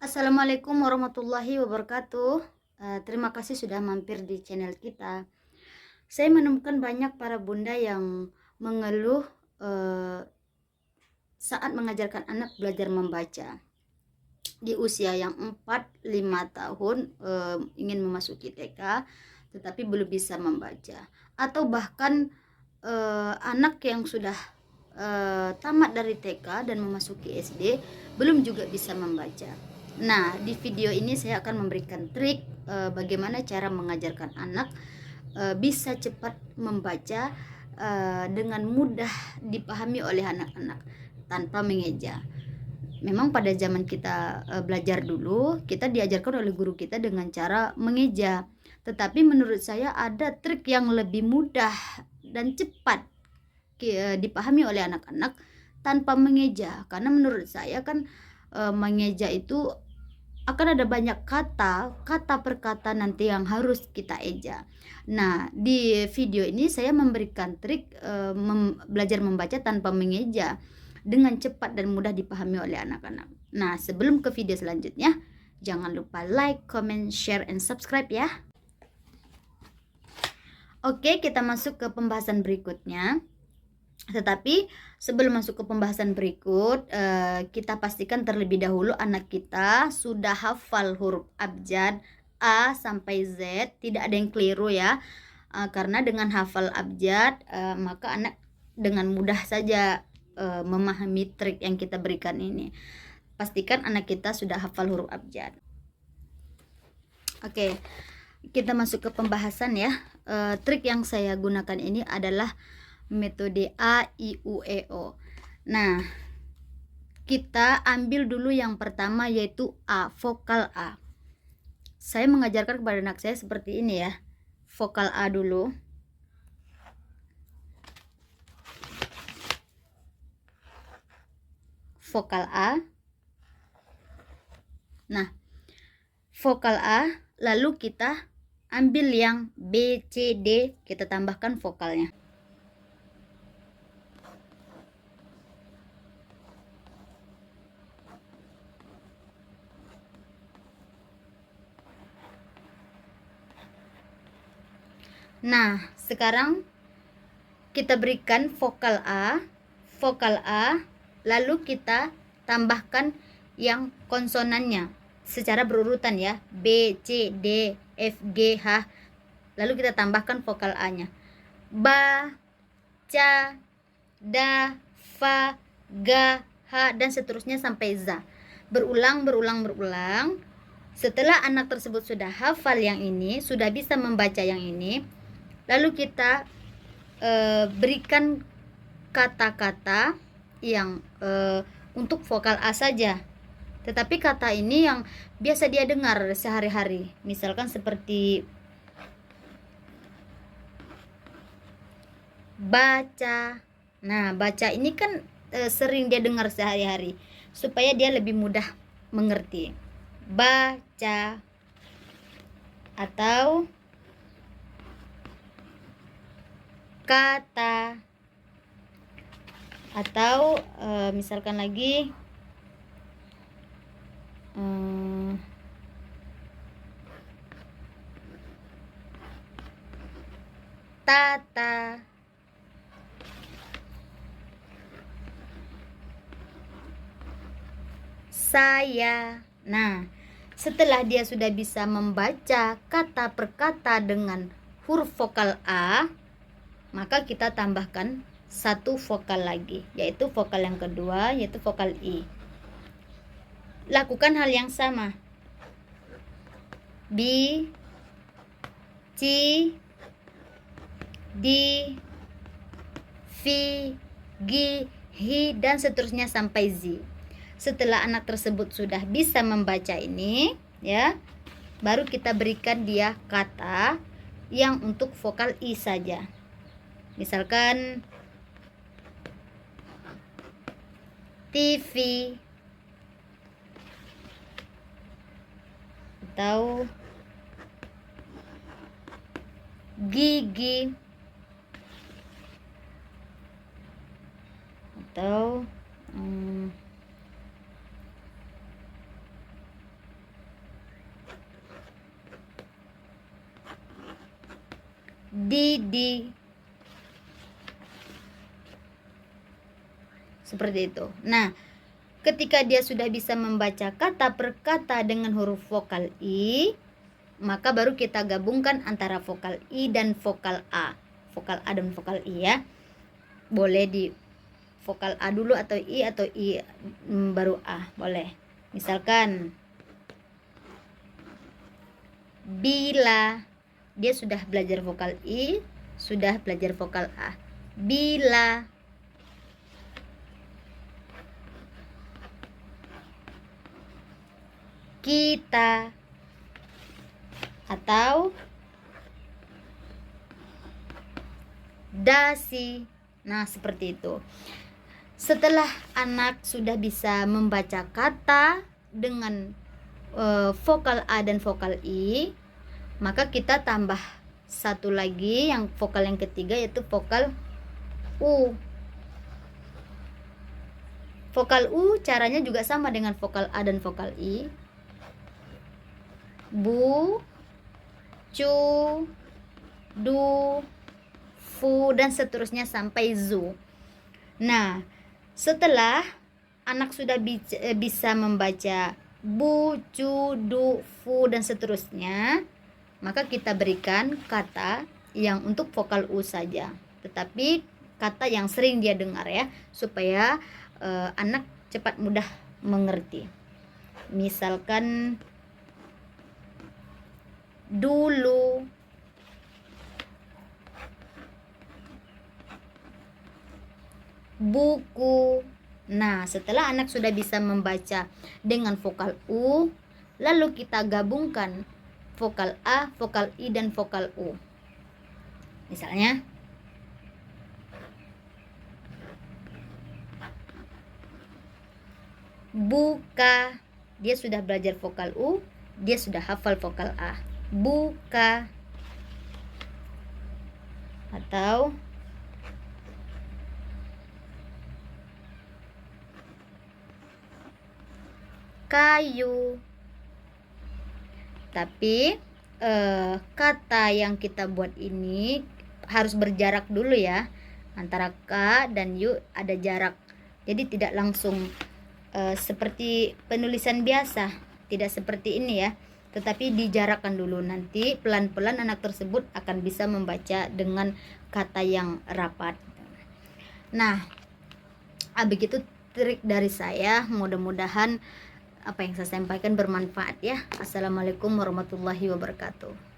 Assalamualaikum warahmatullahi wabarakatuh. Terima kasih sudah mampir di channel kita. Saya menemukan banyak para bunda yang mengeluh saat mengajarkan anak belajar membaca di usia yang 4-5 tahun, ingin memasuki TK tetapi belum bisa membaca, atau bahkan anak yang sudah tamat dari TK dan memasuki SD belum juga bisa membaca. Nah, di video ini saya akan memberikan trik bagaimana cara mengajarkan anak bisa cepat membaca dengan mudah dipahami oleh anak-anak tanpa mengeja. Memang pada zaman kita belajar dulu, kita diajarkan oleh guru kita dengan cara mengeja. Tetapi menurut saya ada trik yang lebih mudah dan cepat dipahami oleh anak-anak tanpa mengeja. Karena menurut saya kan mengeja itu akan ada banyak kata per kata nanti yang harus kita eja. Nah, di video ini saya memberikan trik belajar membaca tanpa mengeja dengan cepat dan mudah dipahami oleh anak-anak. Nah, sebelum ke video selanjutnya, jangan lupa like, comment, share, and subscribe ya. Oke, kita masuk ke pembahasan berikutnya. Tetapi sebelum masuk ke pembahasan berikut, kita pastikan terlebih dahulu anak kita sudah hafal huruf abjad A sampai Z, tidak ada yang keliru ya. Karena dengan hafal abjad, maka anak dengan mudah saja memahami trik yang kita berikan ini. Pastikan anak kita sudah hafal huruf abjad. Oke, kita masuk ke pembahasan ya. Trik yang saya gunakan ini adalah metode A, I, U, E, O. Nah, kita ambil dulu yang pertama yaitu A, vokal A. Saya mengajarkan kepada anak saya seperti ini ya. Vokal A dulu. Vokal A. Nah, vokal A, lalu kita ambil yang B, C, D, kita tambahkan vokalnya. Nah, sekarang kita berikan vokal A, lalu kita tambahkan yang konsonannya secara berurutan ya, B, C, D, F, G, H, lalu kita tambahkan vokal A-nya. Ba, ca, da, fa, ga, ha, dan seterusnya sampai za. Berulang. Setelah anak tersebut sudah hafal yang ini, sudah bisa membaca yang ini, lalu kita berikan kata-kata yang untuk vokal A saja. Tetapi kata ini yang biasa dia dengar sehari-hari. Misalkan seperti baca. Nah, baca ini kan sering dia dengar sehari-hari, supaya dia lebih mudah mengerti. Baca. Atau kata, atau misalkan lagi tata, saya. Nah, setelah dia sudah bisa membaca kata per kata dengan huruf vokal A, maka kita tambahkan satu vokal lagi, yaitu vokal yang kedua, yaitu vokal I. Lakukan hal yang sama. Bi, ci, di, fi, gi, hi, dan seterusnya sampai zi. Setelah anak tersebut sudah bisa membaca ini, ya, baru kita berikan dia kata yang untuk vokal I saja. Misalkan TV, atau gigi, atau Didi. Seperti itu. Nah, ketika dia sudah bisa membaca kata per kata dengan huruf vokal I, maka baru kita gabungkan antara vokal I dan vokal A. Vokal A dan vokal I ya. Boleh di vokal A dulu atau I baru A, boleh. Misalkan bila, dia sudah belajar vokal I, sudah belajar vokal A. Bila. Kita atau dasi. Nah, seperti itu. Setelah anak sudah bisa membaca kata dengan vokal A dan vokal I, maka kita tambah satu lagi yang vokal yang ketiga, yaitu vokal U. Vokal U caranya juga sama dengan vokal A dan vokal I. Bu, cu, du, fu, dan seterusnya sampai zu. Nah, setelah anak sudah bisa membaca bu, cu, du, fu, dan seterusnya, maka kita berikan kata yang untuk vokal U saja, tetapi kata yang sering dia dengar ya, supaya anak cepat mudah mengerti. Misalkan dulu, buku. Nah, setelah anak sudah bisa membaca dengan vokal U, lalu kita gabungkan vokal A, vokal I, dan vokal U. Misalnya buka, dia sudah belajar vokal U, dia sudah hafal vokal A. Buka. Atau kayu. Tapi kata yang kita buat ini harus berjarak dulu ya. Antara K dan Y ada jarak. Jadi tidak langsung seperti penulisan biasa, tidak seperti ini ya. Tetapi dijarakkan dulu, nanti pelan-pelan anak tersebut akan bisa membaca dengan kata yang rapat. Nah, begitu trik dari saya. Mudah-mudahan apa yang saya sampaikan bermanfaat ya. Assalamualaikum warahmatullahi wabarakatuh.